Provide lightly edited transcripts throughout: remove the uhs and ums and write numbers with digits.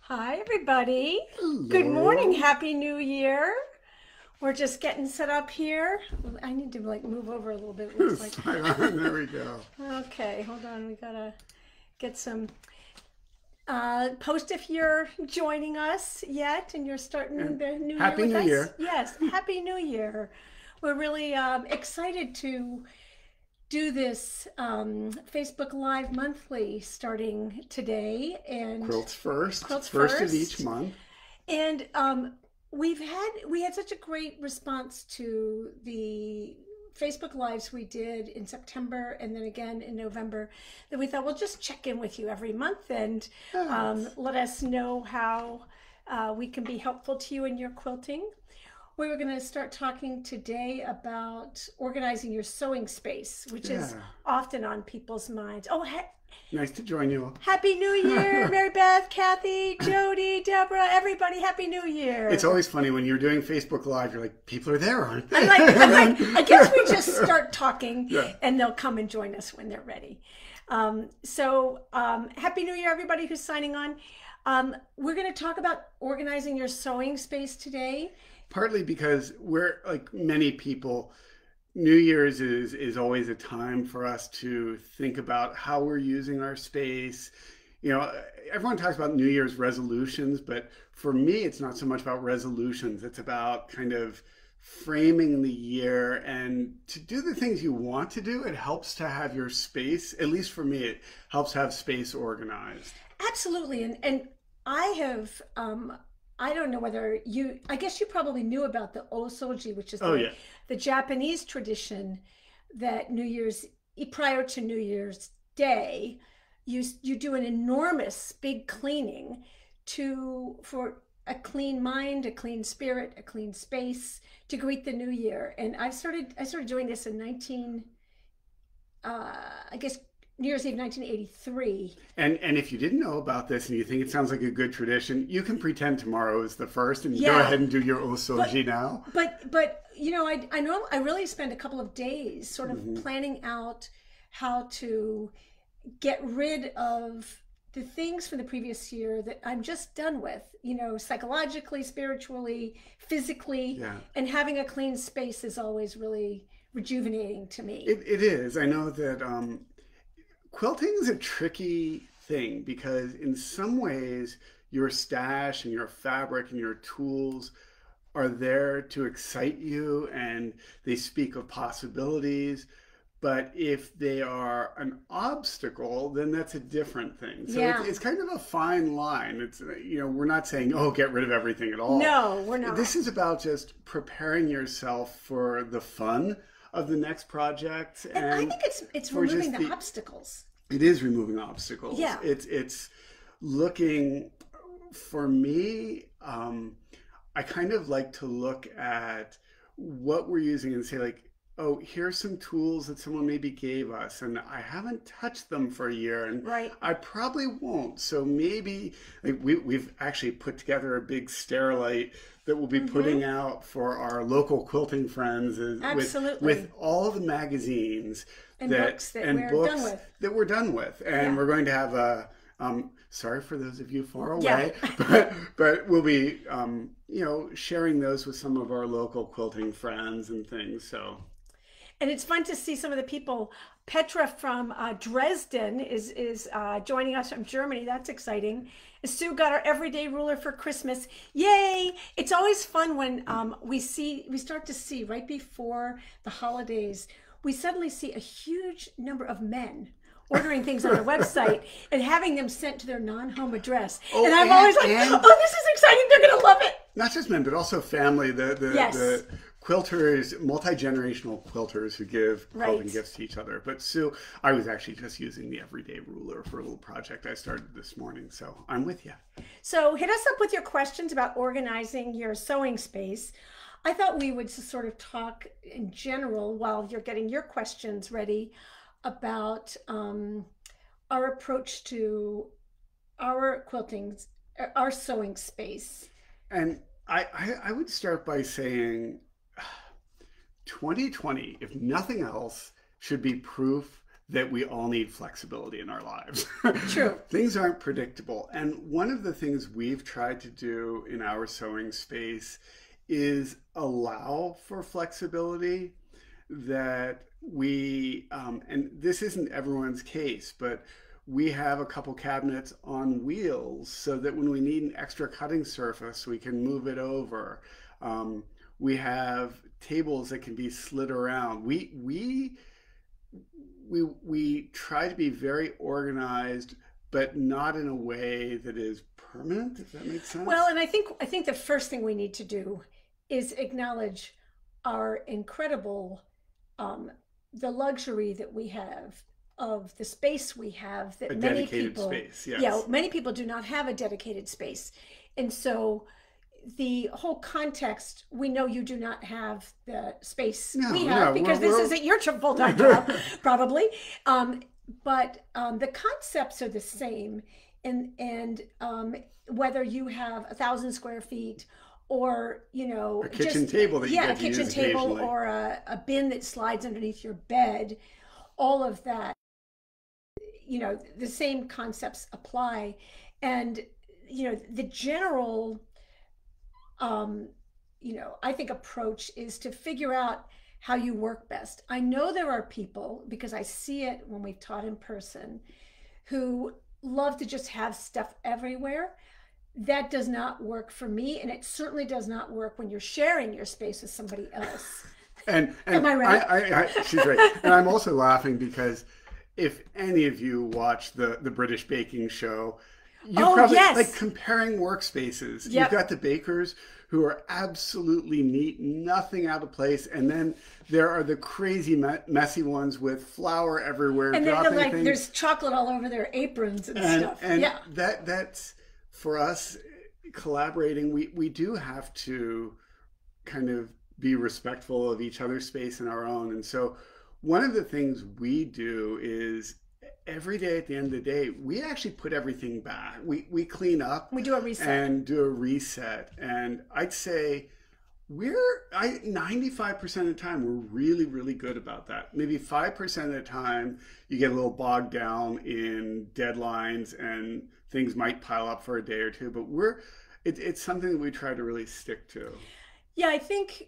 Hi, everybody. Good morning. Hello. Happy New Year. We're just getting set up here. I need to move over a little bit, it looks like. Right on. There we go. Okay, hold on. We gotta get some post if you're joining us yet and you're starting And the new year Happy with New us. Year. Yes, Happy New Year. We're really excited to do this Facebook Live monthly starting today and Quilts First. Quilts First of each First. month. And we had such a great response to the Facebook Lives we did in September and then again in November that we thought we'll just check in with you every month and Yes. let us know how we can be helpful to you in your quilting. We were going to start talking today about organizing your sewing space, which is Yeah. often on people's minds. Oh, Nice to join you. Happy New Year, Mary Beth, Kathy, Jody, Deborah, everybody, Happy New It's Year. always funny when you're doing Facebook Live, you're like, people are there, aren't they? I guess we just start talking Yeah. and they'll come and join us when they're ready. Happy New Year, everybody who's signing on. We're going to talk about organizing your sewing space today. Partly because we're like many people, New Year's is always a time for us to think about how we're using our space. You know, everyone talks about New Year's resolutions, but for me, it's not so much about resolutions. It's about kind of framing the year and to do the things you want to do. It helps to have your space, at least for me, it helps have space organized. Absolutely. And I have, I don't know whether you, I guess you probably knew about the osoji, which is Oh, yeah. the Japanese tradition that prior to New Year's Day, you do an enormous big cleaning for a clean mind, a clean spirit, a clean space to greet the new year. And I started doing this in 19, I guess New Year's Eve 1983. And if you didn't know about this and you think it sounds like a good tradition, you can pretend tomorrow is the first and go Yeah. ahead and do your But osoji now. but you know, I know I really spent a couple of days sort of Hmm. planning out how to get rid of the things from the previous year that I'm just done with, you know, psychologically, spiritually, physically, Yeah, and having a clean space is always really rejuvenating to me. it is. I know that quilting is a tricky thing because in some ways your stash and your fabric and your tools are there to excite you and they speak of possibilities. But if they are an obstacle, then that's a different thing. So Yeah. it's kind of a fine line. It's, you know, we're not saying, oh, get rid of everything at all. No, we're not. This is about just preparing yourself for the fun of the next project And I and think it's for removing just the the, obstacles. it is removing obstacles. Yeah. It's looking, for me, I kind of like to look at what we're using and say, like, oh, here's some tools that someone maybe gave us, and I haven't touched them for a year, and Right. I probably won't. So maybe like we've actually put together a big Sterilite that we'll be Mm-hmm. putting out for our local quilting friends with Absolutely. all the magazines And books that and we're done books with. that we're done with, and Yeah. we're going to have a sorry for those of you far Yeah. away, but we'll be you know, sharing those with some of our local quilting friends and things. So And it's fun to see some of the people. Petra from Dresden is joining us from Germany. That's exciting. Sue got our everyday ruler for Christmas. Yay! It's always fun when we start to see right before the holidays. We suddenly see a huge number of men ordering things on our website and having them sent to their non-home address. oh, And I'm always like, and oh, this is exciting. They're gonna love it. not just men, but also family. Yes. The quilters, multi-generational quilters who give quilting Right. gifts to each other. But Sue, I was actually just using the everyday ruler for a little project I started this morning. So I'm with you. So hit us up with your questions about organizing your sewing space. I thought we would just sort of talk in general while you're getting your questions ready about our approach to our quilting, our sewing space. And I would start by saying 2020, if nothing else, should be proof that we all need flexibility in our lives. True. Things aren't predictable. And one of the things we've tried to do in our sewing space is allow for flexibility that and this isn't everyone's case, but we have a couple cabinets on wheels so that when we need an extra cutting surface, we can move it over. We have tables that can be slid around. We try to be very organized, but not in a way that is permanent, if that makes sense. Well, and I think the first thing we need to do is acknowledge our incredible the luxury that we have of the space we have, that A many dedicated people space, yes. yeah, many people do not have a dedicated space. And so the whole context, we know you do not have the space we have, because this isn't your full-time job, probably. But the concepts are the same, and whether you have 1,000 square feet or, you know, a kitchen table that you yeah, get a to use kitchen table occasionally. or a bin that slides underneath your bed, all of that, you know, the same concepts apply. And, you know, the general, you know, I think approach is to figure out how you work best. I know there are people, because I see it when we've taught in person, who love to just have stuff everywhere. That does not work for me, and it certainly does not work when you're sharing your space with somebody else. And Am I right? She's right. And I'm also laughing because if any of you watch the British baking show, you probably yes, like comparing workspaces. Yep. You've got the bakers who are absolutely neat, nothing out of place, and then there are the crazy messy ones with flour everywhere, and dropping like things. there's chocolate all over their aprons and stuff. And yeah, that's for us collaborating. We do have to kind of be respectful of each other's space and our own. And so one of the things we do is every day at the end of the day, we actually put everything back. We clean up. we do a reset. And do a reset. And I'd say 95% of the time, we're really, really good about that. Maybe 5% of the time, you get a little bogged down in deadlines and things might pile up for a day or two, but it's something that we try to really stick to. Yeah, I think,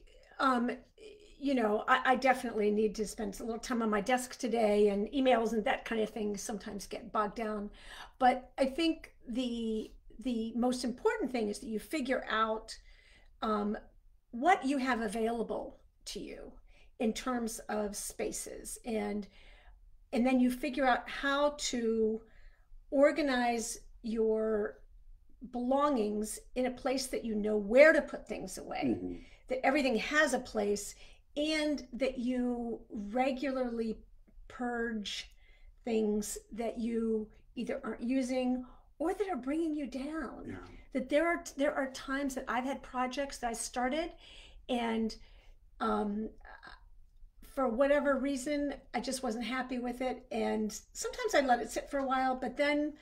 you know, I definitely need to spend a little time on my desk today, and emails and that kind of thing sometimes get bogged down. But I think the most important thing is that you figure out what you have available to you in terms of spaces, and then you figure out how to organize your belongings in a place that you know where to put things away, Mm-hmm. that everything has a place, and that you regularly purge things that you either aren't using or that are bringing you down. Yeah. That there are times that I've had projects that I started, and for whatever reason I just wasn't happy with it, and sometimes I let it sit for a while, but then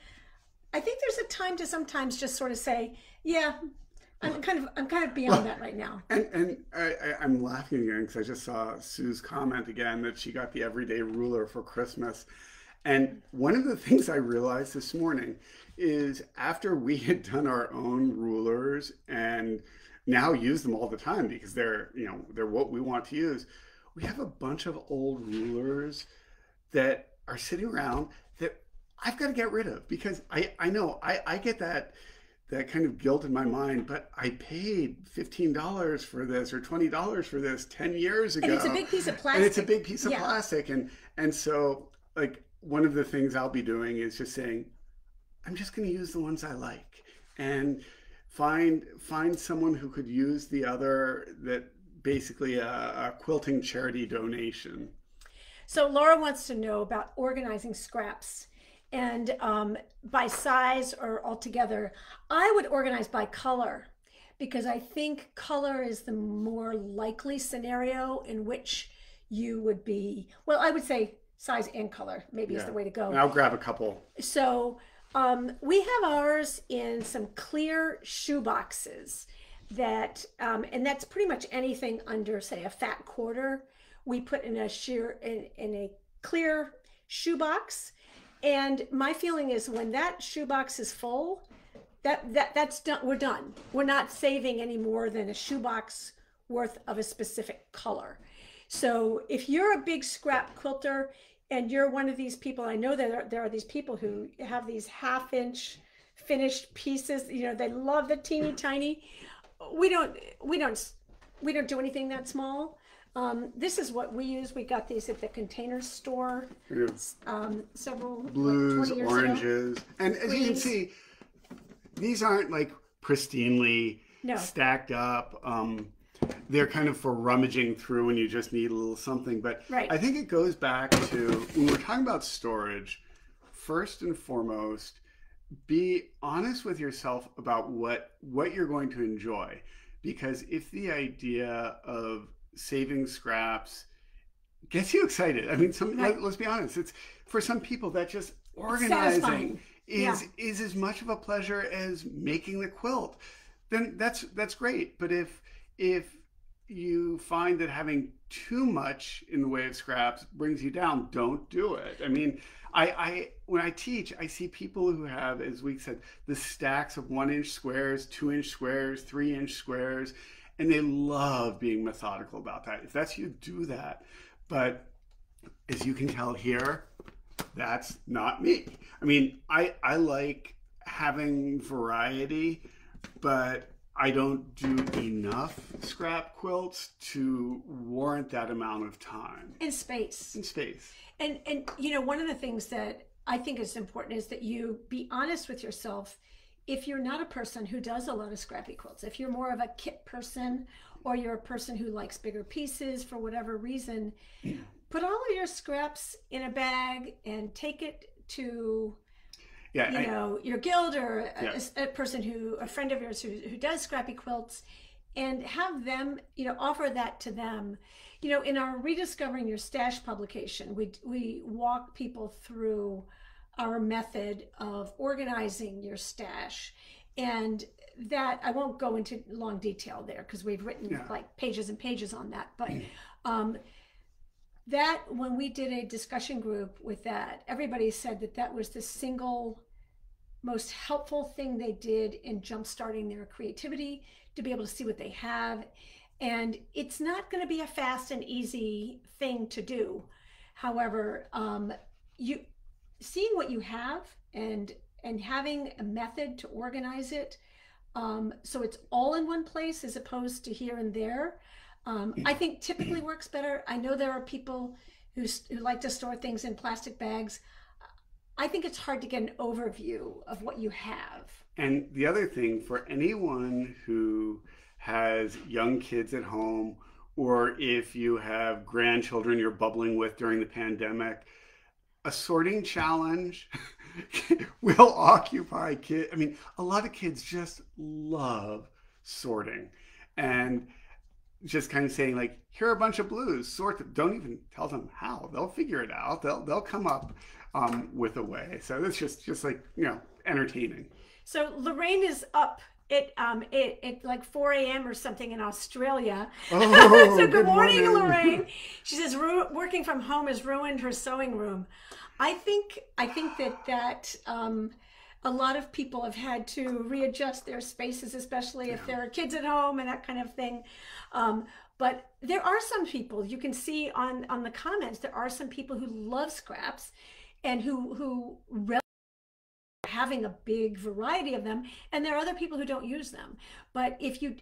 I think there's a time to sometimes just sort of say, yeah, I'm kind of beyond that right now. And I'm laughing again because I just saw Sue's comment again that she got the everyday ruler for Christmas. And one of the things I realized this morning is after we had done our own rulers and now use them all the time because they're what we want to use, we have a bunch of old rulers that are sitting around that I've got to get rid of, because I know I get that kind of guilt in my mind, but I paid $15 for this or $20 for this 10 years ago. And it's a big piece of plastic. And it's a big piece of plastic. And so like one of the things I'll be doing is just saying, I'm just going to use the ones I like, and find someone who could use the other, that basically a quilting charity donation. So Laura wants to know about organizing scraps, and by size or altogether. I would organize by color, because I think color is the more likely scenario in which you would be, well, I would say size and color maybe is the way to go. And I'll grab a couple. So we have ours in some clear shoe boxes that, and that's pretty much anything under, say, a fat quarter. We put in a clear shoebox. And my feeling is when that shoebox is full, that's done. We're done. We're not saving any more than a shoebox worth of a specific color. So if you're a big scrap quilter and you're one of these people, I know that there are these people who have these half-inch finished pieces. You know, they love the teeny tiny. We don't do anything that small. This is what we use. We got these at the Container Store. Several blues, like 20 years oranges, ago. and as you can see, these aren't like pristinely stacked up. They're kind of for rummaging through when you just need a little something. But I think it goes back to when we're talking about storage, first and foremost, be honest with yourself about what you're going to enjoy. Because if the idea of saving scraps gets you excited, I mean, let's be honest, it's for some people that just organizing is as much of a pleasure as making the quilt. Then that's great. But if you find that having too much in the way of scraps brings you down, don't do it. I mean, I when I teach, I see people who have, as we said, the stacks of 1-inch squares, 2-inch squares, 3-inch squares, and they love being methodical about that. If that's you, do that. But as you can tell here, that's not me. I mean, I like having variety, but I don't do enough scrap quilts to warrant that amount of time. And space. And you know, one of the things that I think is important is that you be honest with yourself. If you're not a person who does a lot of scrappy quilts, if you're more of a kit person, or you're a person who likes bigger pieces for whatever reason, put all of your scraps in a bag and take it to your guild or a person a friend of yours who does scrappy quilts, and have them, offer that to them. In our Rediscovering Your Stash publication, we walk people through our method of organizing your stash, and that I won't go into long detail there because we've written like pages and pages on that, but that when we did a discussion group with that, everybody said that was the single most helpful thing they did in jumpstarting their creativity, to be able to see what they have. And it's not going to be a fast and easy thing to do. However, you seeing what you have and having a method to organize it, so it's all in one place as opposed to here and there, I think typically works better. I know there are people who like to store things in plastic bags. I think it's hard to get an overview of what you have. And the other thing, for anyone who has young kids at home, or if you have grandchildren you're bubbling with during the pandemic, a sorting challenge will occupy kids. I mean, a lot of kids just love sorting. And just kind of saying, like, here are a bunch of blues, sort them. Don't even tell them how. They'll figure it out. They'll come up with a way. So it's just like, entertaining. So Lorraine is up at like 4 a.m. or something in Australia. Oh, so good morning, Lorraine. She says working from home has ruined her sewing room. I think that a lot of people have had to readjust their spaces, especially if there are kids at home and that kind of thing. But there are some people, you can see on the comments, there are some people who love scraps and who having a big variety of them, and there are other people who don't use them. But if you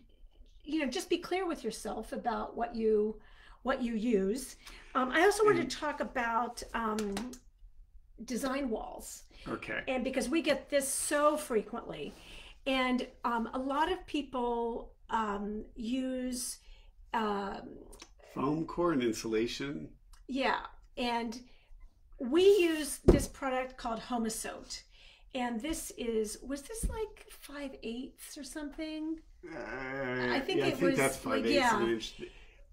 just be clear with yourself about what you use. I also wanted to talk about design walls. Okay. And because we get this so frequently, and a lot of people use foam core and insulation. Yeah, and we use this product called Homosote. And this was this like 5/8 or something? I think that's 5/8 an inch.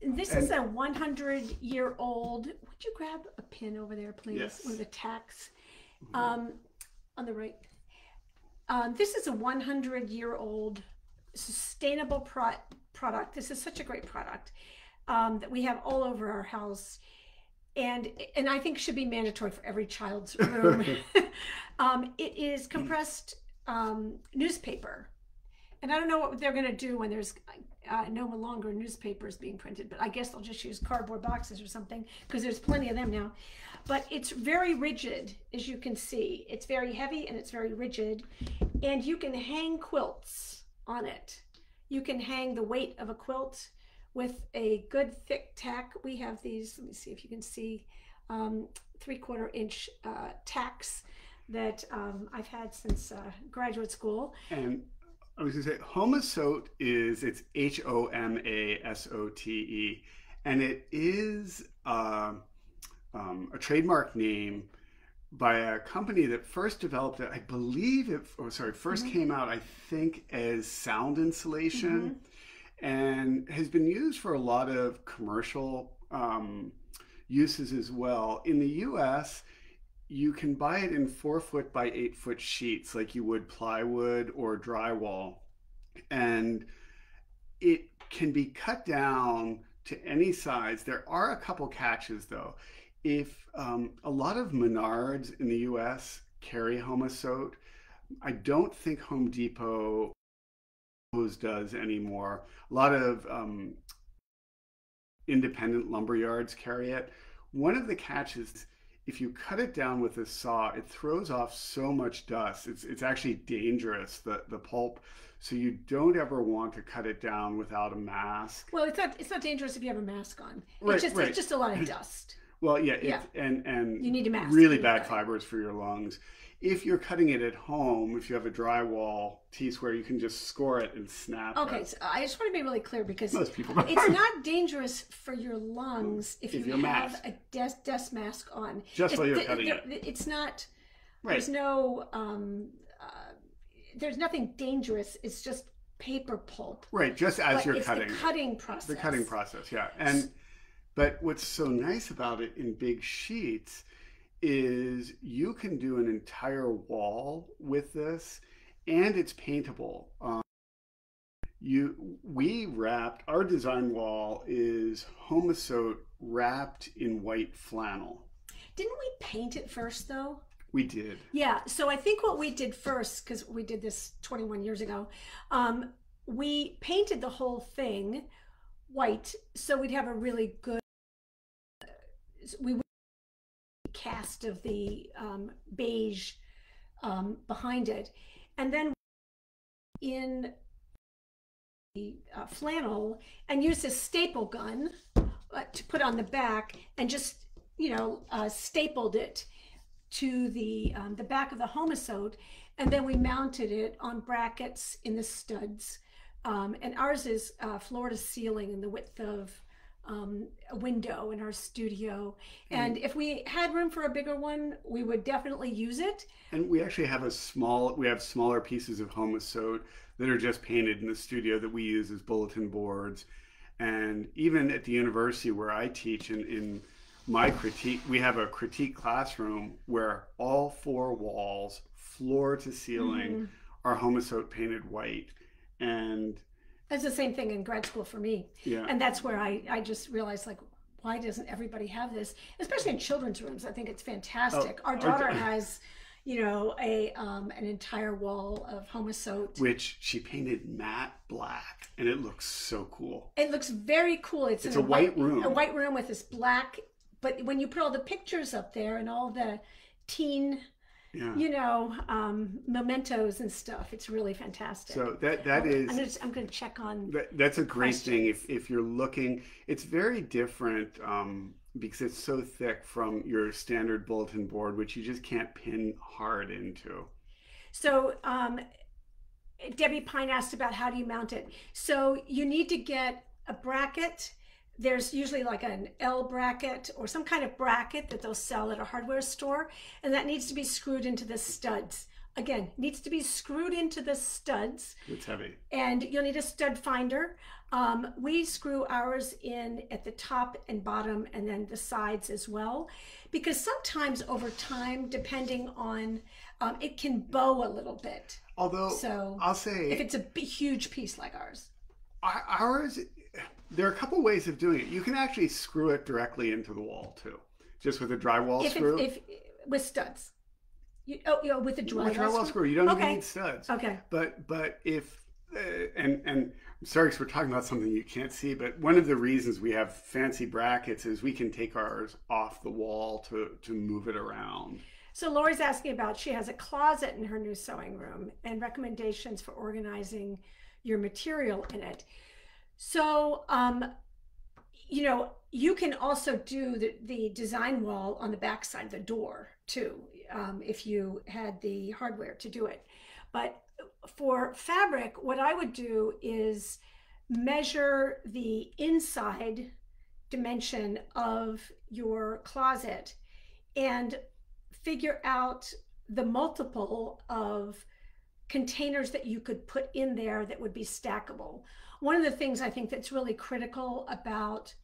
This is a 100-year-old. Would you grab a pin over there, please? Yes. One of the tacks on the right. This is a 100-year-old sustainable product. This is such a great product that we have all over our house. and I think should be mandatory for every child's room. It is compressed newspaper. And I don't know what they're going to do when there's no longer newspapers being printed, but I guess they'll just use cardboard boxes or something because there's plenty of them now. But it's very rigid, as you can see. It's very heavy and it's very rigid. And you can hang quilts on it. You can hang the weight of a quilt with a good thick tack. We have these, let me see if you can see, 3/4 inch tacks that I've had since graduate school. And I was going to say, Homasote it's Homasote, and it is a trademark name by a company that first developed it. I believe first came out, I think, as sound insulation, and has been used for a lot of commercial uses as well. In the U.S., you can buy it in 4-foot by 8-foot sheets like you would plywood or drywall. And it can be cut down to any size. There are a couple catches though. If a lot of Menards in the US carry Homasote, I don't think Home Depot does anymore. A lot of independent lumber yards carry it. One of the catches, if you cut it down with a saw, it throws off so much dust. It's actually dangerous, the pulp. So you don't ever want to cut it down without a mask. Well, it's not dangerous if you have a mask on. Right, It's just a lot of dust. Well, yeah. And you need a mask. Really bad fibers for your lungs. If you're cutting it at home, if you have a drywall T-square, you can just score it and snap it. Okay, so I just want to be really clear because most people it's not dangerous for your lungs if you have a dust mask on. Just while you're cutting it. It's not, right. There's nothing dangerous. It's just paper pulp. Right, just as you're cutting. It's the cutting process. The cutting process, yeah. But what's so nice about it in big sheets is you can do an entire wall with this, and it's paintable. Our design wall is Homasote wrapped in white flannel. Didn't we paint it first though? We did. Yeah, so I think what we did first, because we did this 21 years ago, we painted the whole thing white so we'd have a really good cast of the beige behind it, and then in the flannel and use a staple gun to put on the back and just stapled it to the back of the Homasote, and then we mounted it on brackets in the studs, and ours is floor to ceiling in the width of a window in our studio. And if we had room for a bigger one, we would definitely use it. And we actually have smaller pieces of Homasote that are just painted in the studio that we use as bulletin boards. And even at the university where I teach, in my critique, we have a critique classroom where all 4 walls, floor to ceiling, are Homasote painted white. And that's the same thing in grad school for me. Yeah. And that's where I just realized, like, why doesn't everybody have this? Especially in children's rooms. I think it's fantastic. Our daughter has, an entire wall of Homasote. Which she painted matte black, and it looks so cool. It looks very cool. It's in a white room. A white room with this black, but when you put all the pictures up there and all the teen mementos and stuff, it's really fantastic. So that is I'm going to check on that's a great thing if you're looking. It's very different because it's so thick from your standard bulletin board, which you just can't pin hard into. So Debbie Pine asked about how do you mount it. So you need to get a bracket. There's usually like an L bracket or some kind of bracket that they'll sell at a hardware store, and that needs to be screwed into the studs. Again, needs to be screwed into the studs. It's heavy. And you'll need a stud finder. We screw ours in at the top and bottom and then the sides as well, because sometimes over time, depending on, it can bow a little bit. Although, I'll say, if it's a huge piece like ours. Ours, there are a couple ways of doing it. You can actually screw it directly into the wall too. Just with a drywall screw? If with studs. With the With drywall drywall screw. screw, you don't even Okay. need studs. Okay. But if and I'm sorry because we're talking about something you can't see, but one of the reasons we have fancy brackets is we can take ours off the wall to move it around. So Lori's asking about, she has a closet in her new sewing room and recommendations for organizing your material in it. So, you can also do the design wall on the back side of the door too, if you had the hardware to do it. But for fabric, what I would do is measure the inside dimension of your closet and figure out the multiple of containers that you could put in there that would be stackable. One of the things I think that's really critical about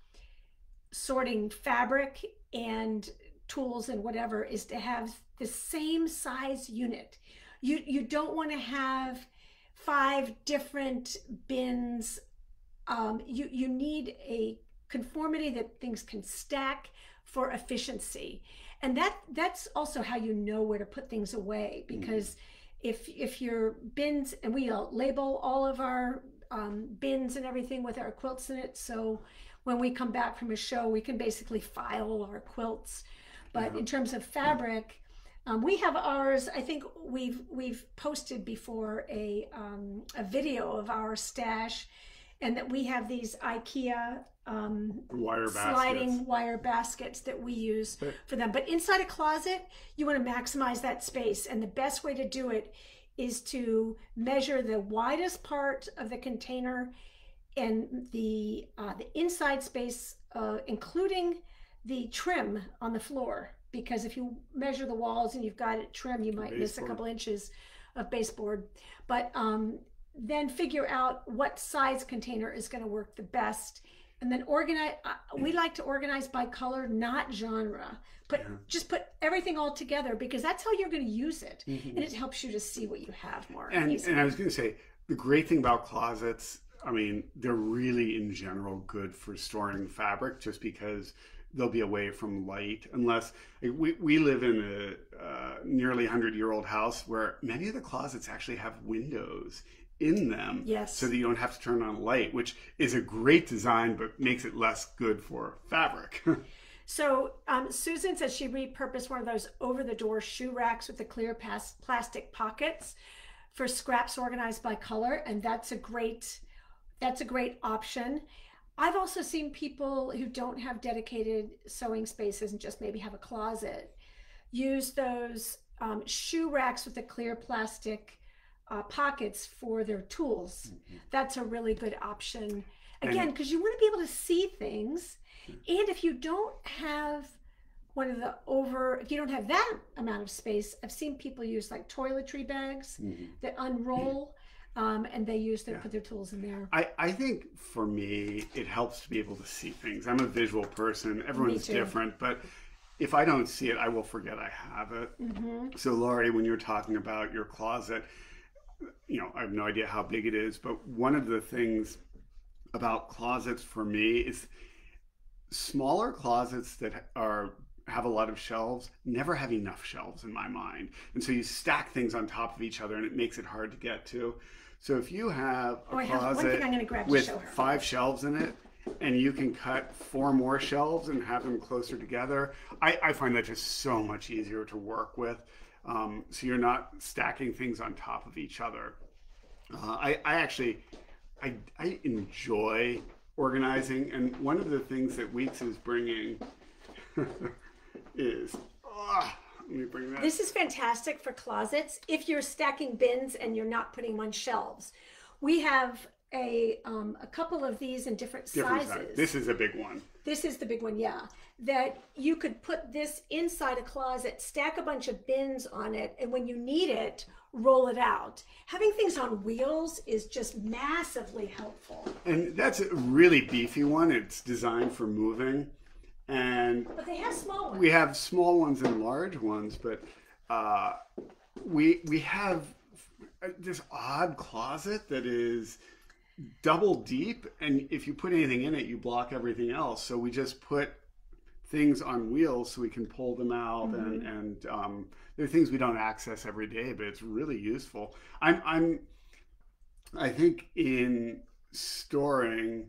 sorting fabric and tools and whatever is to have the same size unit. You don't want to have 5 different bins. You need a conformity that things can stack for efficiency. And that's also how you know where to put things away, because if your bins, and we label all of our bins and everything with our quilts in it, so when we come back from a show we can basically file our quilts. But in terms of fabric, we have ours. I think we've posted before a video of our stash, and that we have these IKEA sliding wire baskets that we use for them. But inside a closet, you want to maximize that space, and the best way to do it is to measure the widest part of the container and the inside space, including the trim on the floor. Because if you measure the walls and you've got it trim, you might miss a couple inches of baseboard. But then figure out what size container is going to work the best, and then organize. We like to organize by color, not genre. Just put everything all together, because that's how you're going to use it, and it helps you to see what you have more easily. And I was going to say, the great thing about closets, I mean, they're really in general good for storing fabric, just because they'll be away from light. Unless we live in a nearly 100-year-old house where many of the closets actually have windows in them, so that you don't have to turn on light, which is a great design but makes it less good for fabric. So Susan says she repurposed one of those over-the-door shoe racks with the clear plastic pockets for scraps organized by color, and that's a great option. I've also seen people who don't have dedicated sewing spaces and just maybe have a closet use those shoe racks with the clear plastic pockets for their tools. That's a really good option. Again, because you want to be able to see things. And if you don't have if you don't have that amount of space, I've seen people use like toiletry bags that unroll, and they use put their tools in there. I think for me, it helps to be able to see things. I'm a visual person. Everyone's different, but if I don't see it, I will forget I have it. So Laurie, when you're talking about your closet, I have no idea how big it is, but one of the things about closets for me is smaller closets that have a lot of shelves never have enough shelves in my mind. And so you stack things on top of each other and it makes it hard to get to. So if you have a closet with 5 shelves in it, and you can cut 4 more shelves and have them closer together, I find that just so much easier to work with. So you're not stacking things on top of each other. I enjoy organizing, and one of the things that Weeks is bringing is, let me bring that. This is fantastic for closets if you're stacking bins and you're not putting them on shelves. We have a couple of these in different sizes. This is a big one. This is the big one, yeah. That you could put this inside a closet, stack a bunch of bins on it, and when you need it, roll it out. Having things on wheels is just massively helpful. And that's a really beefy one. It's designed for moving. But they have small ones. We have small ones and large ones, but we have this odd closet that is double deep, and if you put anything in it, you block everything else. So we just put things on wheels so we can pull them out, Mm-hmm. and there are things we don't access every day, but it's really useful. I think in storing,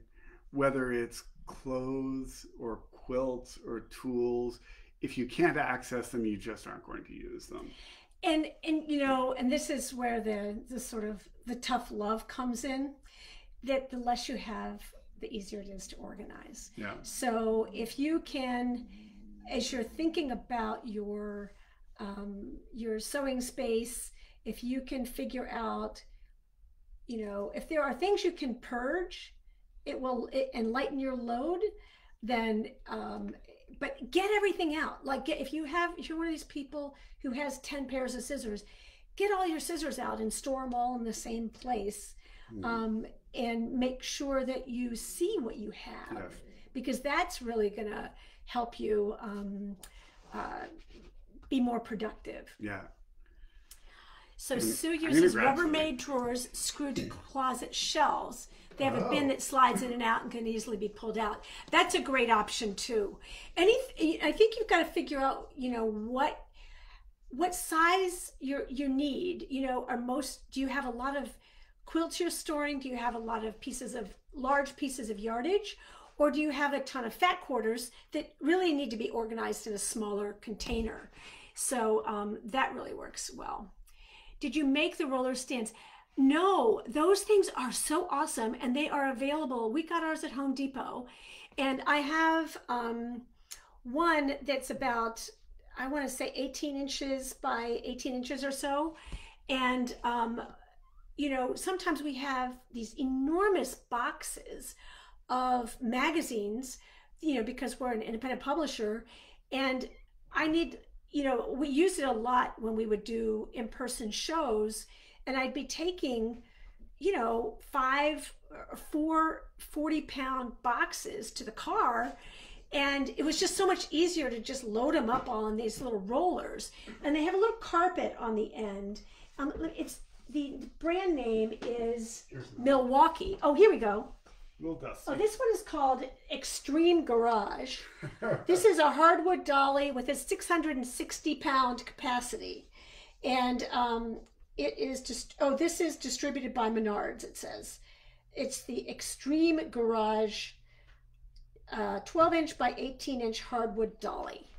whether it's clothes or quilts or tools, if you can't access them, you just aren't going to use them. And you know, and this is where the sort of the tough love comes in, that the less you have, the easier it is to organize. Yeah. So if you can, as you're thinking about your sewing space, if you can figure out, you know, if there are things you can purge, and lighten your load, then but get everything out. Like if you're one of these people who has 10 pairs of scissors, get all your scissors out and store them all in the same place. Mm. And make sure that you see what you have, Yeah. because that's really going to help you uh, be more productive. Yeah. So Sue I'm gonna uses grab something. Rubbermaid drawers screwed to closet shelves. They have a bin Oh. that slides in and out and can easily be pulled out. That's a great option too. I think you've got to figure out, you know, what size you need. You know, do you have a lot of quilts you're storing? Do you have a lot of large pieces of yardage? Or do you have a ton of fat quarters that really need to be organized in a smaller container? So that really works well. Did you make the roller stands? No, those things are so awesome, and they are available. We got ours at Home Depot, and I have one that's about, I want to say 18 inches by 18 inches or so. And you know, sometimes we have these enormous boxes of magazines, you know, because we're an independent publisher, and I need, you know, we use it a lot when we would do in-person shows, and I'd be taking, you know, 40-pound boxes to the car, and it was just so much easier to just load them up on these little rollers. And they have a little carpet on the end. It's the brand name is Milwaukee. Oh, here we go. Little dusty. Oh, this one is called Extreme Garage. This is a hardwood dolly with a 660-pound capacity. And it is just, this is distributed by Menards, it says. It's the Extreme Garage 12-inch by 18-inch hardwood dolly.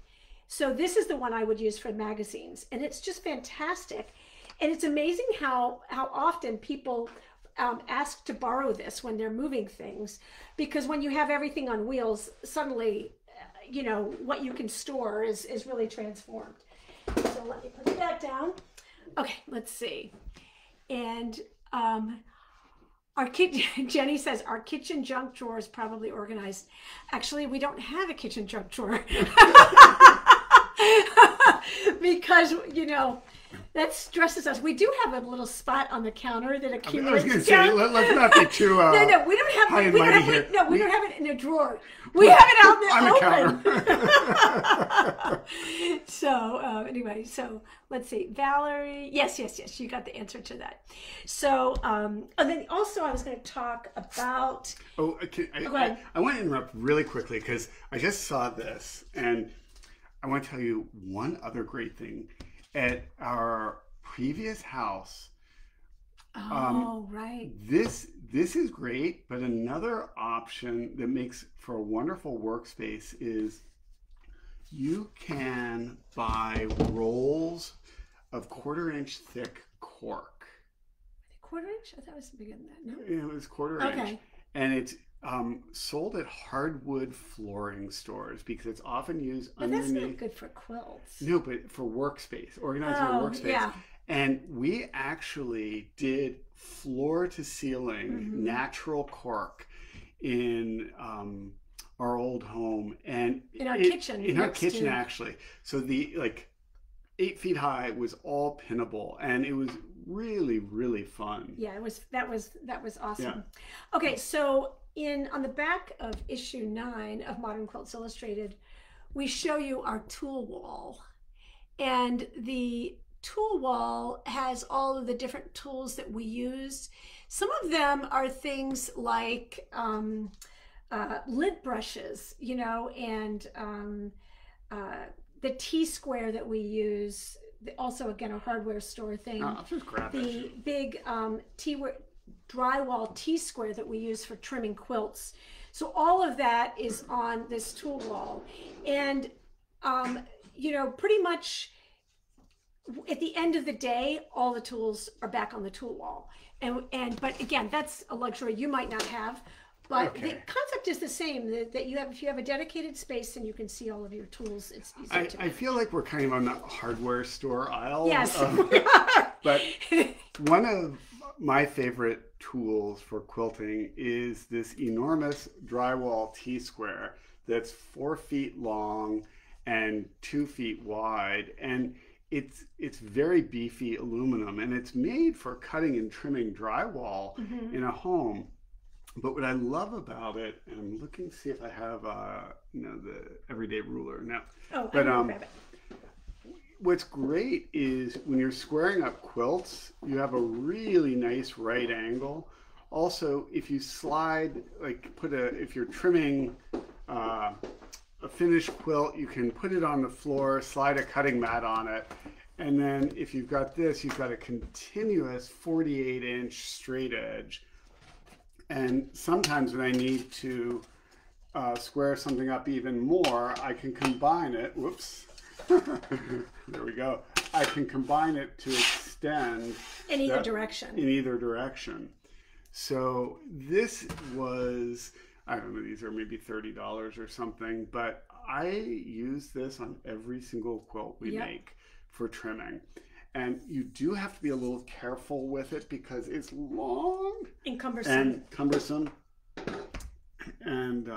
So this is the one I would use for magazines. And it's just fantastic. And it's amazing how often people ask to borrow this when they're moving things, because when you have everything on wheels, suddenly, you know, what you can store is really transformed. So let me put that down. Okay, let's see. And Jenny says our kitchen junk drawer is probably organized. Actually, we don't have a kitchen junk drawer because, you know, that stresses us. We do have a little spot on the counter that accumulates. I was going to say, let's not be too no, we don't have high and we mighty don't here. have, no, we don't have it in a drawer. We have it out in the on open. the counter. So anyway, so let's see, Valerie. Yes, you got the answer to that. So and then also I was going to talk about. Go ahead. I want to interrupt really quickly because I just saw this, and I want to tell you one other great thing. At our previous house, right. This is great, but another option that makes for a wonderful workspace is you can buy rolls of 1/4-inch thick cork. Quarter inch? I thought it was bigger than that. No. It was 1/4 inch, and it's sold at hardwood flooring stores because it's often used But underneath. that's not good for quilts. No, but for workspace, organizing a workspace. Yeah. And we actually did floor to ceiling natural cork in our old home, and in our kitchen. In our kitchen, actually. So the 8 feet high was all pinnable, and it was really, really fun. Yeah, that was awesome. Yeah. Okay, so on the back of issue 9 of Modern Quilts Illustrated, we show you our tool wall. And the tool wall has all of the different tools that we use. Some of them are things like lint brushes, you know, and the T-square that we use, also again a hardware store thing. I'll just grab the it. big drywall T-square that we use for trimming quilts. So all of that is on this tool wall, and you know, pretty much at the end of the day, all the tools are back on the tool wall. But again, that's a luxury you might not have. But the concept is the same, that you have, if you have a dedicated space and you can see all of your tools, it's easier to I feel like we're kind of on the hardware store aisle. Yes. But one of my favorite tools for quilting is this enormous drywall T-square that's 4 feet long and 2 feet wide. And it's very beefy aluminum, and it's made for cutting and trimming drywall in a home. But what I love about it, and I'm looking to see if I have, you know, the everyday ruler now. Oh, but I'm gonna grab it. What's great is when you're squaring up quilts, you have a really nice right angle. Also, if you slide, like if you're trimming a finished quilt, you can put it on the floor, slide a cutting mat on it. And then if you've got this, you've got a continuous 48-inch straight edge. And sometimes when I need to square something up even more, I can combine it. Whoops. There we go. I can combine it to extend in either direction. In either direction. So this was, I don't know, these are maybe $30 or something, but I use this on every single quilt we make for trimming. And you do have to be a little careful with it because it's long and cumbersome. And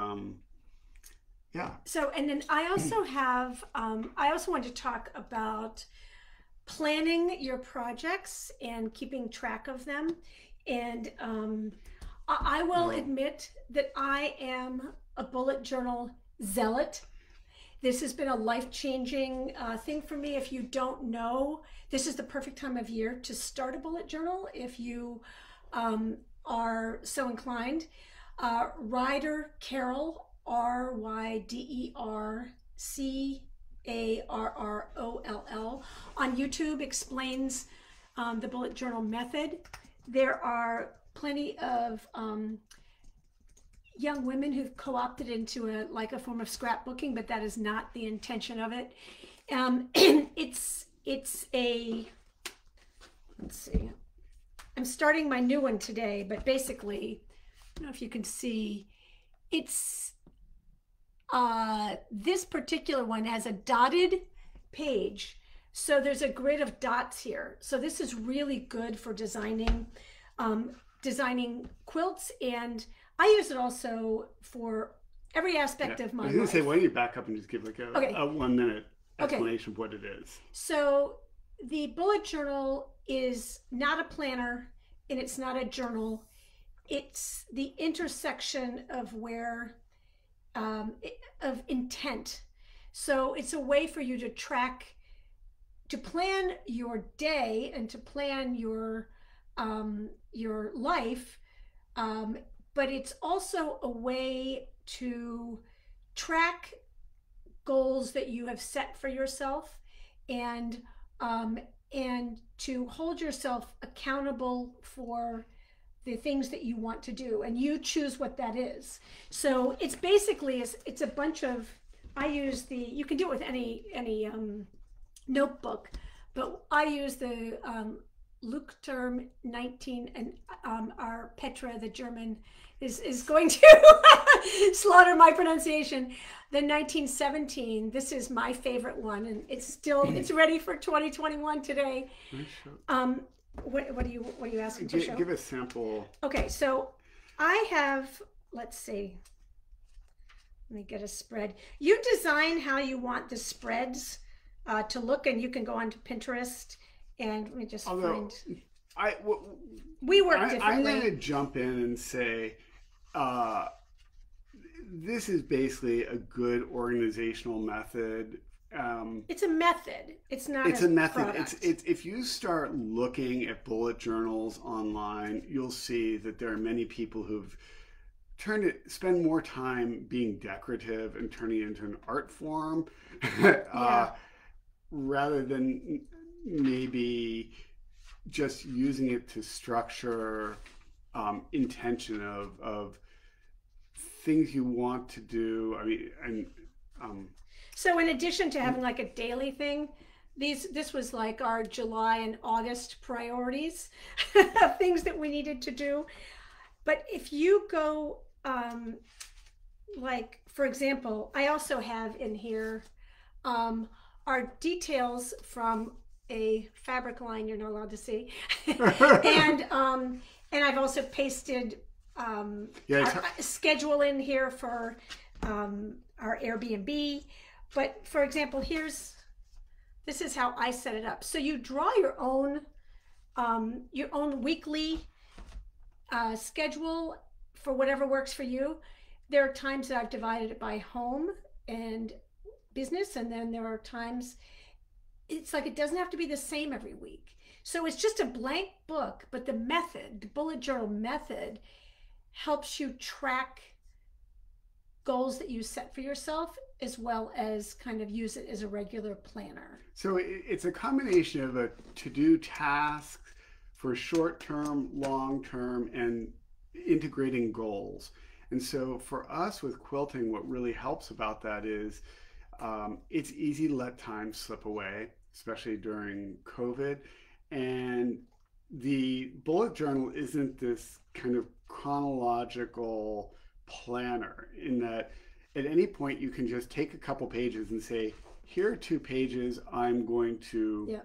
yeah. So, and then I also have, I also want to talk about planning your projects and keeping track of them. And I will admit that I am a bullet journal zealot. This has been a life-changing thing for me. If you don't know, this is the perfect time of year to start a bullet journal if you are so inclined. Ryder Carroll, RYDERCARROLL, on YouTube explains the bullet journal method. There are plenty of young women who've co-opted into a form of scrapbooking, but that is not the intention of it. It's a, let's see, I'm starting my new one today, but basically, I don't know if you can see, it's, this particular one has a dotted page. So there's a grid of dots here. So this is really good for designing, designing quilts, and I use it also for every aspect of my life. I was going to say, why don't you back up and just give like a 1-minute explanation of what it is. So the bullet journal is not a planner and it's not a journal. It's the intersection of where, of intent. So it's a way for you to track, to plan your day and to plan your life, but it's also a way to track goals that you have set for yourself, and to hold yourself accountable for the things that you want to do, and you choose what that is. So it's basically, it's a bunch of, I use the, you can do it with any notebook, but I use the Leuchtturm 19, and our Petra, the German, is going to slaughter my pronunciation. The 1917, this is my favorite one, and it's still, it's ready for 2021 today. What are you asking to show? Give a sample. Okay, so I have, let's see, let me get a spread. You design how you want the spreads to look, and you can go onto Pinterest, and let me just find. We work differently. I'm going to jump in and say, this is basically a good organizational method. It's a method. It's not. It's a method. Product. It's if you start looking at bullet journals online, you'll see that there are many people who've spend more time being decorative and turning it into an art form, Yeah. rather than maybe just using it to structure intention of things you want to do. I mean, and um, So in addition to having like a daily thing, this was like our July and August priorities, things that we needed to do. But if you go, like for example, I also have in here um, our details from a fabric line you're not allowed to see, and and I've also pasted yeah, our schedule in here for our Airbnb. But for example, this is how I set it up. So you draw your own weekly schedule for whatever works for you. There are times that I've divided it by home and business, and then there are times it's like it doesn't have to be the same every week. So it's just a blank book, but the bullet journal method, helps you track goals that you set for yourself, as well as kind of use it as a regular planner. so it's a combination of a to-do task for short-term, long-term, and integrating goals. And so for us with quilting, what really helps about that is it's easy to let time slip away, especially during COVID. And the bullet journal isn't this kind of chronological planner, in that at any point you can just take a couple pages and say, here are 2 pages I'm going to Yeah.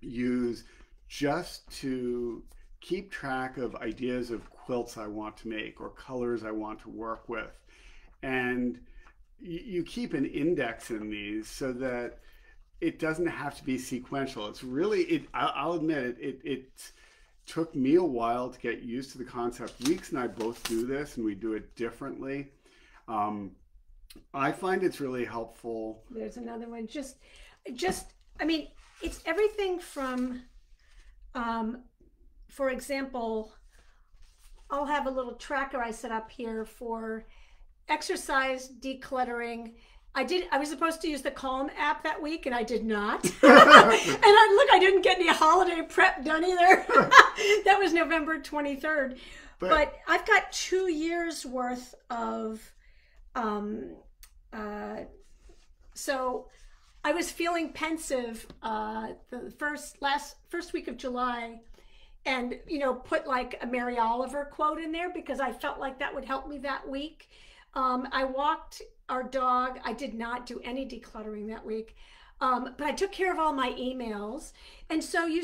use just to keep track of ideas of quilts I want to make or colors I want to work with. And you keep an index in these so that it doesn't have to be sequential. It's really, I'll admit it took me a while to get used to the concept. Weeks and I both do this, and we do it differently. I find it's really helpful. There's another one. I mean, it's everything from, for example, I'll have a little tracker I set up here for exercise, decluttering. I was supposed to use the Calm app that week, and I did not. And I didn't get any holiday prep done either. That was November 23rd. But I've got 2 years worth of, so I was feeling pensive the first week of July, and put like a Mary Oliver quote in there because I felt like that would help me that week. I walked our dog. I did not do any decluttering that week, but I took care of all my emails. And so you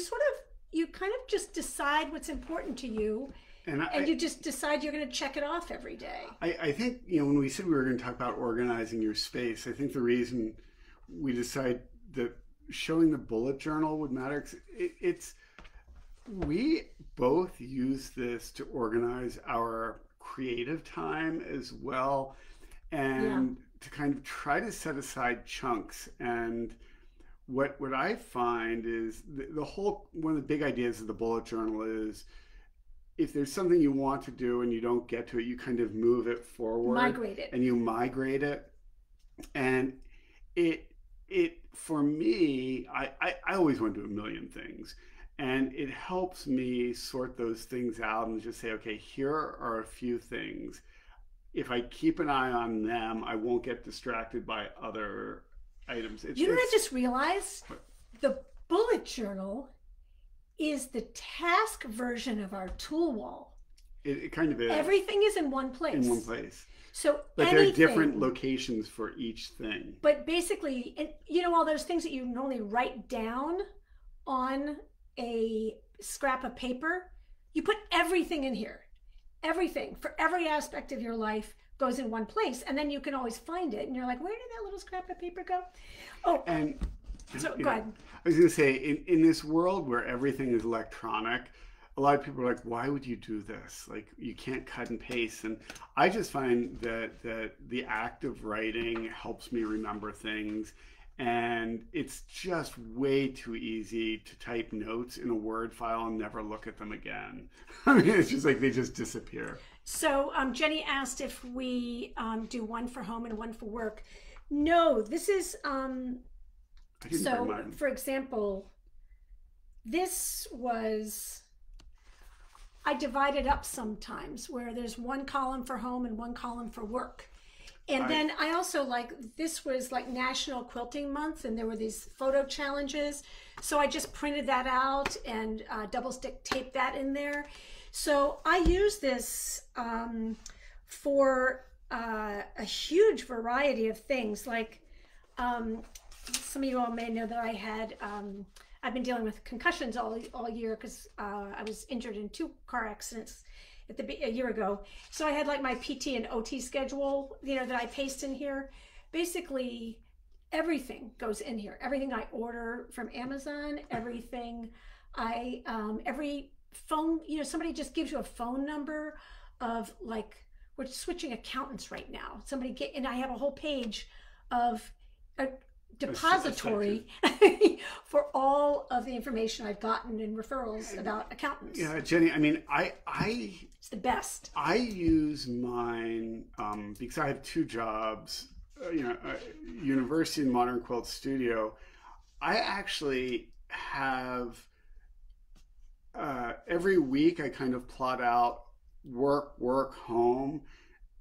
kind of just decide what's important to you, and you just decide you're going to check it off every day. I think, when we said we were going to talk about organizing your space, I think the reason we decided that showing the bullet journal would matter, we both use this to organize our creative time as well, and to kind of try to set aside chunks. And what I find is the whole one of the big ideas of the bullet journal is, if there's something you want to do and you don't get to it, you kind of move it forward, migrate it, and you migrate it. And it for me, I always want to do a million things. And it helps me sort those things out and just say, okay, here are a few things. If I keep an eye on them, I won't get distracted by other items. You know what I just realized? The bullet journal is the task version of our tool wall. It kind of is. Everything is in one place. In one place. So but there are different locations for each thing. But basically, all those things that you normally write down on a scrap of paper, you put everything in here. Everything for every aspect of your life goes in one place, and then you can always find it. And you're like, where did that little scrap of paper go? Oh, and so go ahead. I was going to say, in this world where everything is electronic, a lot of people are like, why would you do this? Like, you can't cut and paste. And I just find that the act of writing helps me remember things. And it's just way too easy to type notes in a Word file and never look at them again. I mean, it's just like they just disappear. So Jenny asked if we do one for home and one for work. No, this is I didn't bring so. mine. For example, this was I divided up sometimes where there's one column for home and one column for work. And then I also this was like National Quilting Month, and there were these photo challenges. So I just printed that out and double stick taped that in there. So I use this for a huge variety of things. Like some of you all may know that I've been dealing with concussions all year because I was injured in 2 car accidents a year ago. So I had like my PT and OT schedule, that I paste in here. Basically, everything goes in here. Everything I order from Amazon, everything every phone, somebody just gives you a phone number of we're switching accountants right now. And I have a whole page of a depository for all of the information I've gotten and referrals about accountants. Yeah, Jenny, I mean, it's the best. I use mine because I have 2 jobs, university and modern quilt studio. I actually have every week I kind of plot out work, home.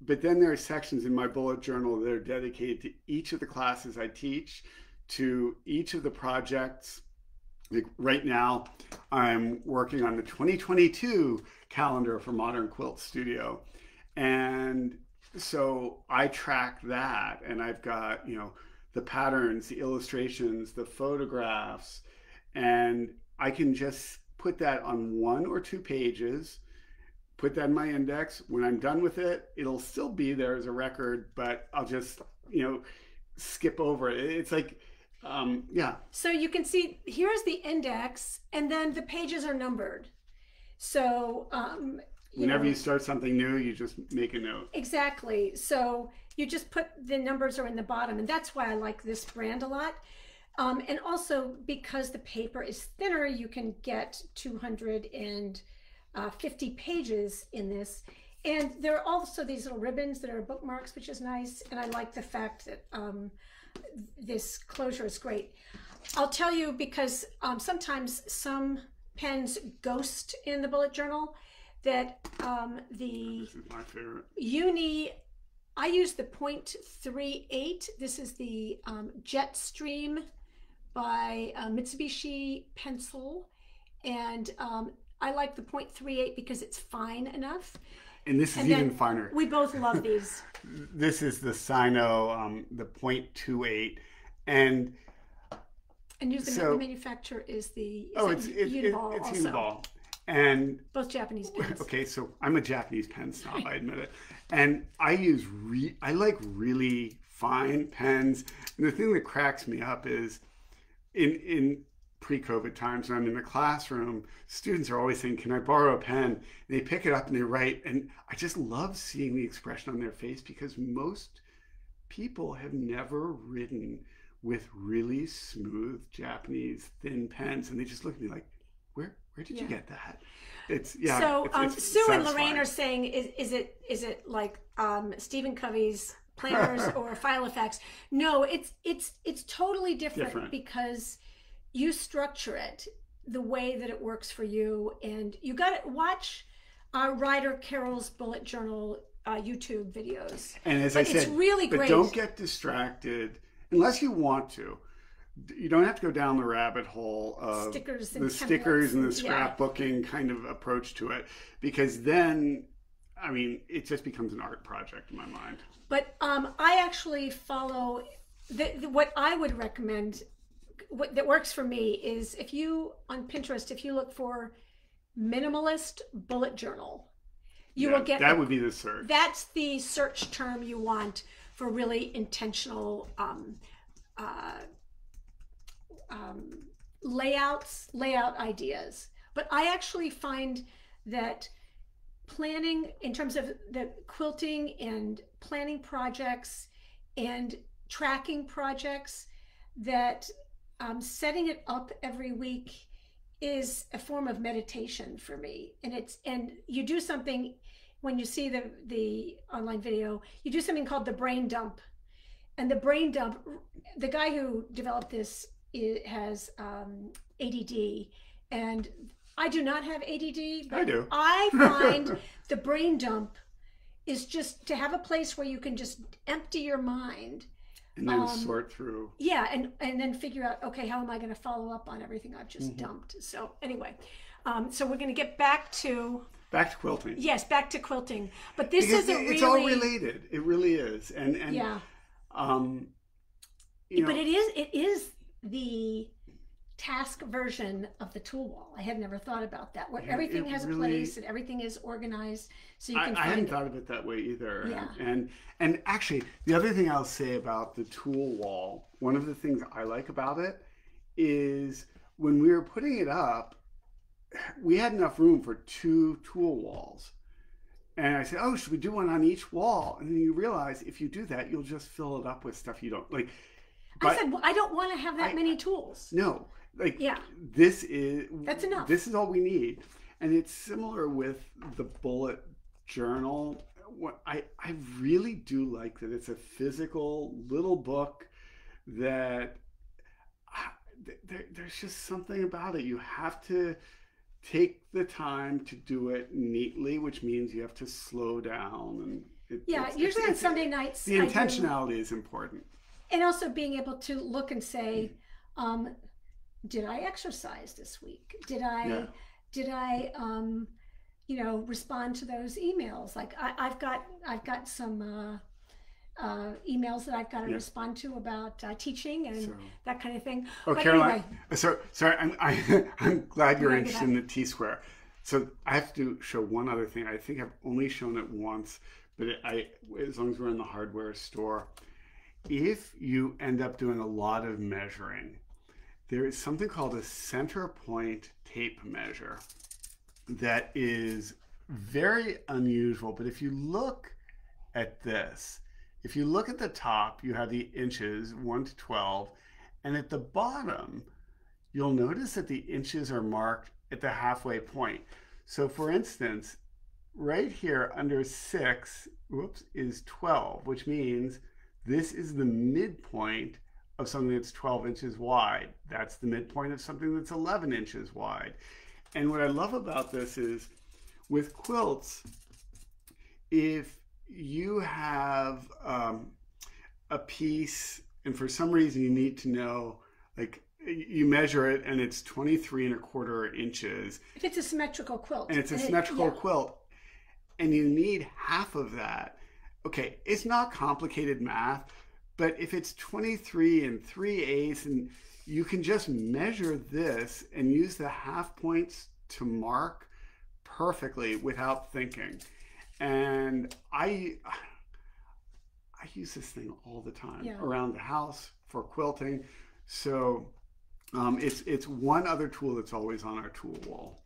But then there are sections in my bullet journal that are dedicated to each of the classes I teach, to each of the projects. Like right now, I'm working on the 2022 calendar for Modern Quilt Studio. And so I track that, and I've got, the patterns, the illustrations, the photographs, and I can just put that on 1 or 2 pages, put that in my index. When I'm done with it, it'll still be there as a record, but I'll just, skip over it. It's like, yeah. So you can see, here's the index, and then the pages are numbered. So, whenever you start something new, you just make a note. Exactly. So you just put the numbers are in the bottom, and that's why I like this brand a lot. And also because the paper is thinner, you can get 250 pages in this. And there are also these little ribbons that are bookmarks, which is nice. And I like the fact that this closure is great. I'll tell you, because sometimes some pens ghost in the bullet journal, that This is my favorite. I use the 0.38. This is the Jetstream by Mitsubishi Pencil. And I like the 0.38 because it's fine enough. And this is even finer. We both love these. This is the Sino, the 0.28. And the manufacturer is the it's Uniball. And both Japanese pens. Okay, so I'm a Japanese pen snob, I admit it. And I like really fine pens. And the thing that cracks me up is in pre-COVID times, when I'm in the classroom, students are always saying, "Can I borrow a pen?" And they pick it up and they write. And I just love seeing the expression on their face, because most people have never written with really smooth Japanese thin pens. And they just look at me like, where did you get that? So Sue and Lorraine are saying, is it like Stephen Covey's planners or Filofax? No, it's totally different because you structure it the way that it works for you, and you got to watch Ryder Carroll's bullet journal YouTube videos. And as I said, it's really great. But don't get distracted unless you want to. You don't have to go down the rabbit hole of stickers and the scrapbooking kind of approach to it, because then, I mean, it just becomes an art project in my mind. But I actually follow what I would recommend. What that works for me is, if you on Pinterest, if you look for minimalist bullet journal, you will get that. Would be the search. That's the search term you want for really intentional layout ideas. But I actually find that planning, in terms of the quilting and planning projects and tracking projects, that setting it up every week is a form of meditation for me. And you do something when you see the online video, you do something called the brain dump. And the brain dump, the guy who developed this has ADD, and I do not have ADD, I but do. I find the brain dump is just to have a place where you can just empty your mind. And then sort through. Yeah, and then figure out, okay, how am I going to follow up on everything I've just dumped? So anyway, so we're going to get back to quilting. Yes, back to quilting. But this because is a it's all related. It really is. And yeah. You know, but it is the task version of the tool wall. I had never thought about that, where everything has a place and everything is organized, so you can I hadn't thought of it that way either. Yeah. And actually, the other thing I'll say about the tool wall, one of the things I like about it is when we were putting it up, we had enough room for 2 tool walls. And I said, oh, should we do one on each wall? And then you realize if you do that, you'll just fill it up with stuff you don't like. I said, well, I don't want to have that many tools. No, like yeah. That's enough. This is all we need. And it's similar with the bullet journal. What I really do like that it's a physical little book that there's just something about it. You have to take the time to do it neatly, which means you have to slow down. And usually on Sunday nights, the intentionality is important. And also being able to look and say, did I exercise this week? Did I respond to those emails? Like I've got some emails that I've got to respond to about teaching and that kind of thing. Oh, but Caroline, anyway. sorry, I'm glad you're interested in the T-square. So I have to show one other thing. I think I've only shown it once, but as long as we're in the hardware store, if you end up doing a lot of measuring, there is something called a center point tape measure that is very unusual. But if you look at this, if you look at the top, you have the inches 1 to 12, and at the bottom, you'll notice that the inches are marked at the halfway point. So for instance, right here under 6, is 12, which means this is the midpoint of something that's 12 inches wide. That's the midpoint of something that's 11 inches wide. And what I love about this is with quilts, if you have a piece and for some reason you need to know, like you measure it and it's 23¼ inches. If it's a symmetrical quilt. And it's a symmetrical quilt and you need half of that. Okay, it's not complicated math, but if it's 23 3/8 and you can just measure this and use the half points to mark perfectly without thinking. And I use this thing all the time around the house for quilting. So it's one other tool that's always on our tool wall.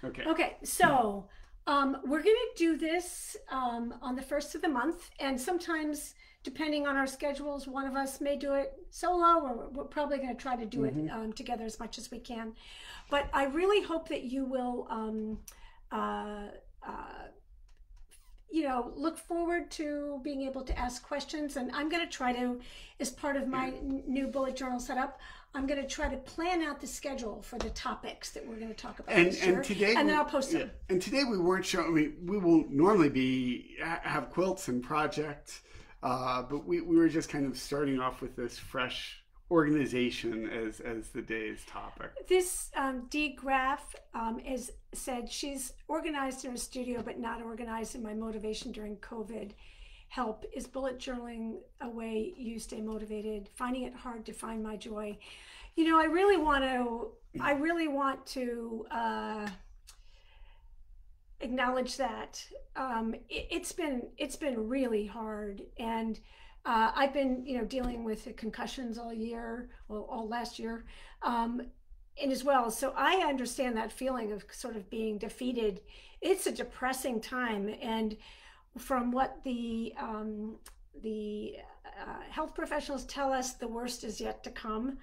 Okay, so we're going to do this on the 1st of the month, and sometimes depending on our schedules, one of us may do it solo, or we're probably going to try to do it together as much as we can. But I really hope that you will look forward to being able to ask questions. And I'm going to try to, as part of my new bullet journal setup, I'm going to try to plan out the schedule for the topics that we're going to talk about and today, and then I'll post them. And today we weren't showing. I mean, we will normally have quilts and projects, but we were just kind of starting off with this fresh organization as the day's topic. This Dee Graff is said she's organized in her studio but not organized, in my motivation during COVID. Help is bullet journaling a way you stay motivated, finding it hard to find my joy. I really want to acknowledge that it's been really hard, and I've been dealing with concussions all year, well, all last year, and as well. So I understand that feeling of sort of being defeated. It's a depressing time, and from what the health professionals tell us, the worst is yet to come.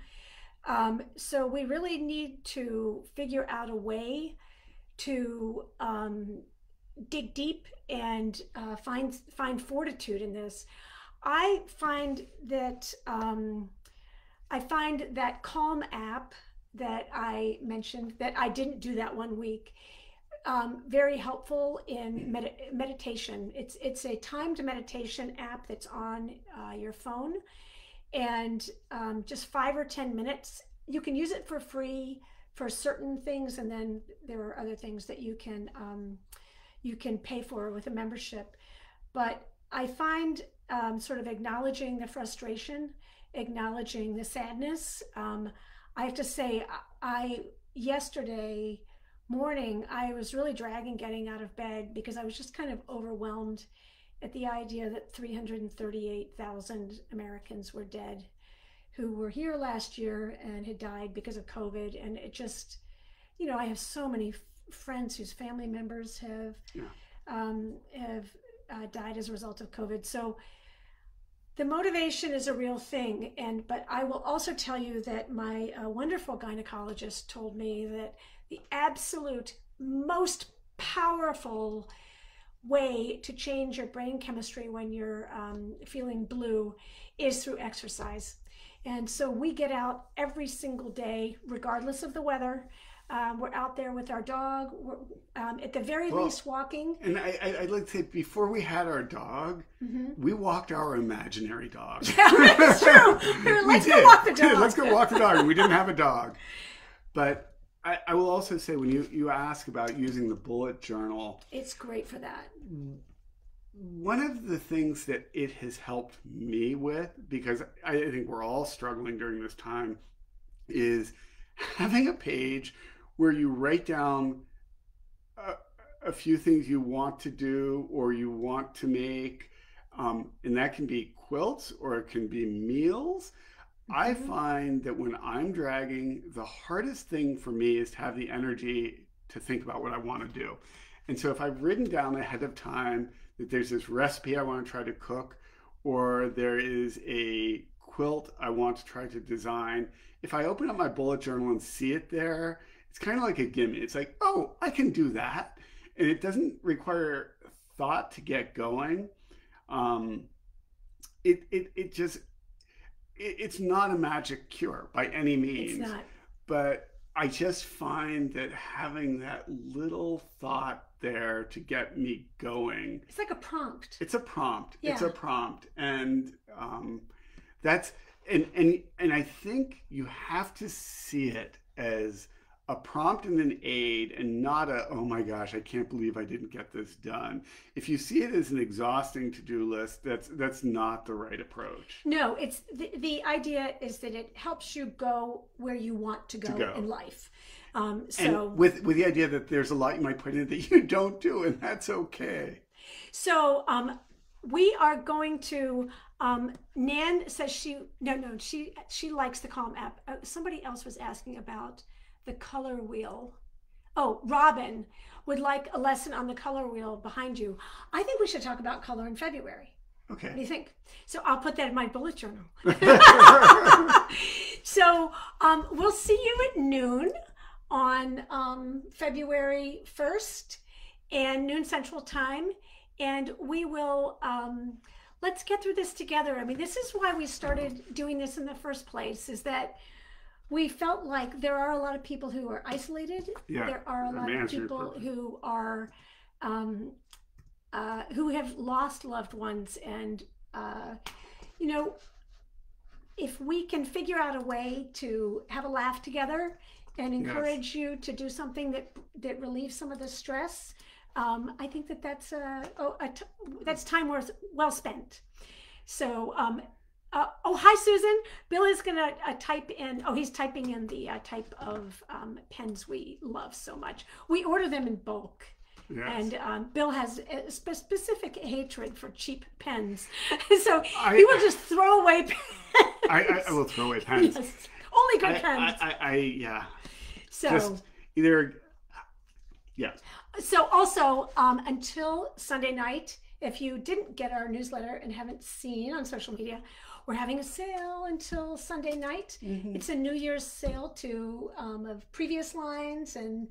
So we really need to figure out a way to dig deep and find fortitude in this. I find that Calm app that I mentioned, that I didn't do that one week, very helpful in meditation. It's a timed meditation app that's on your phone, and just 5 or 10 minutes. You can use it for free for certain things, and then there are other things that you can pay for with a membership. But I find sort of acknowledging the frustration, acknowledging the sadness. I have to say, yesterday morning, I was really dragging getting out of bed because I was just kind of overwhelmed at the idea that 338,000 Americans were dead who were here last year and had died because of COVID. And it just, I have so many friends whose family members have died as a result of COVID. So the motivation is a real thing. But I will also tell you that my wonderful gynecologist told me that the absolute most powerful way to change your brain chemistry when you're feeling blue is through exercise. And so we get out every single day, regardless of the weather. We're out there with our dog. We're at the very least walking. And I'd like to say, before we had our dog, we walked our imaginary dog. Yeah, that's true. Let's go walk the dog. Let's go walk the dog. And we didn't have a dog. But I will also say, when you ask about using the bullet journal, it's great for that. One of the things that it has helped me with, because I think we're all struggling during this time, is having a page where you write down a few things you want to do or you want to make. And that can be quilts or it can be meals. I find that when I'm dragging, the hardest thing for me is to have the energy to think about what I want to do. And so if I've written down ahead of time that there's this recipe I want to try to cook, or there is a quilt I want to try to design, if I open up my bullet journal and see it there, it's kind of like a gimme. It's like, oh, I can do that. And it doesn't require thought to get going. It's not a magic cure by any means. It's not. But I just find that having that little thought there to get me going. It's like a prompt. It's a prompt. Yeah. It's a prompt. And that's and I think you have to see it as a prompt and an aid, and not a, oh my gosh, I can't believe I didn't get this done. If you see it as an exhausting to-do list, that's not the right approach. No, it's the idea is that it helps you go where you want to go in life. And with the idea that there's a lot you might put in that you don't do, and that's okay. So we are going to. Nan says she likes the Calm app. Somebody else was asking about the color wheel. Oh, Robin would like a lesson on the color wheel behind you. I think we should talk about color in February. Okay. What do you think? So I'll put that in my bullet journal. So we'll see you at noon on February 1st and noon Central Time. And we will, let's get through this together. I mean, this is why we started doing this in the first place, is that we felt like there are a lot of people who are isolated. Yeah, there are a lot of people who are who have lost loved ones, and if we can figure out a way to have a laugh together and encourage you to do something that relieves some of the stress, I think that's time well spent. So. Hi, Susan. Bill is going to type in. Oh, he's typing in the type of pens we love so much. We order them in bulk. Yes. And Bill has a specific hatred for cheap pens. So he will just throw away pens. I will throw away pens. Yes. Only good pens. Yeah. So just either, yeah. So also, until Sunday night, if you didn't get our newsletter and haven't seen on social media, we're having a sale until Sunday night. It's a New Year's sale of previous lines and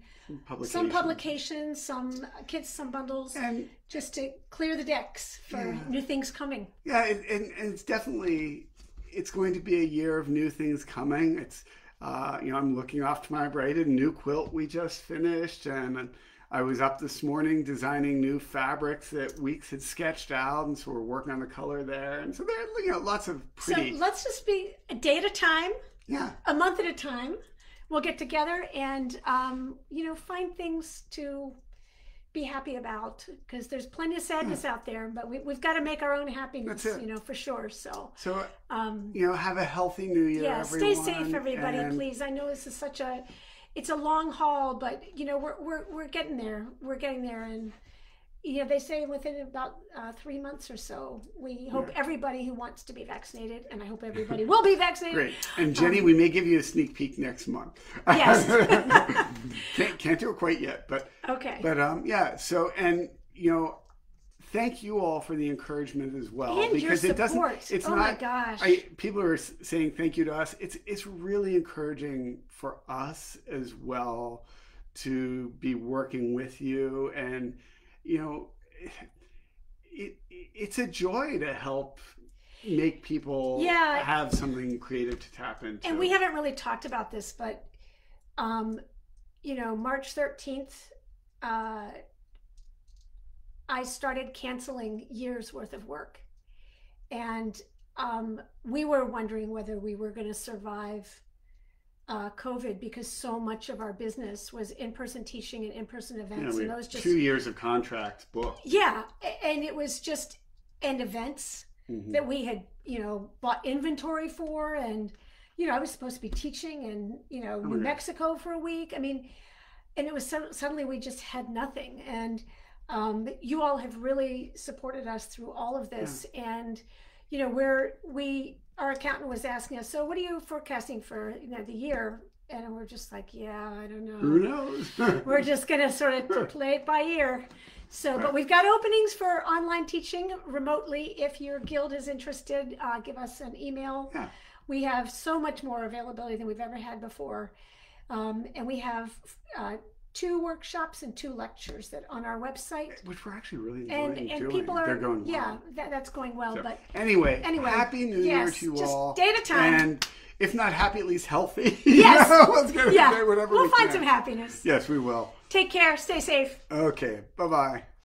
some publications, some kits, some bundles, and just to clear the decks for new things coming. Yeah, and it's definitely, it's going to be a year of new things coming. It's, I'm looking off to my right, a new quilt we just finished, and I was up this morning designing new fabrics that Weeks had sketched out, and so we're working on the color there. And so there are, lots of pretty. So let's just be a day at a time, a month at a time. We'll get together and find things to be happy about, because there's plenty of sadness out there, but we've got to make our own happiness, for sure. So have a healthy New Year. Yeah, everyone, stay safe, everybody, please. I know this is it's a long haul, but we're getting there. We're getting there, and they say within about 3 months or so, we hope everybody who wants to be vaccinated, and I hope everybody will be vaccinated. Great. And Jenny, we may give you a sneak peek next month. Yes. Can't do it quite yet, but okay. But So thank you all for the encouragement as well, and because your it doesn't. support. It's not. My gosh. People are saying thank you to us. It's really encouraging for us as well to be working with you, and it's a joy to help make people have something creative to tap into. And we haven't really talked about this, but March 13th. I started canceling years worth of work, and we were wondering whether we were going to survive COVID, because so much of our business was in-person teaching and in-person events, and those just 2 years of contract booked. Yeah, and it was just events that we had bought inventory for, and I was supposed to be teaching in New Mexico for a week. I mean, and it was suddenly we just had nothing, and you all have really supported us through all of this. And our accountant was asking us, so what are you forecasting for the year? And we're just like, I don't know, who knows. We're just gonna sort of play it by ear. So but we've got openings for online teaching remotely. If your guild is interested, give us an email. We have so much more availability than we've ever had before, and we have 2 workshops and 2 lectures that on our website, which we're actually really enjoying and doing. people are They're going well. That's going well. So, but anyway, happy New Year to you just all. Day at a time, and if not happy, at least healthy. Yes, let's go. Whatever we'll find some happiness. Yes, we will. Take care. Stay safe. Okay. Bye-bye.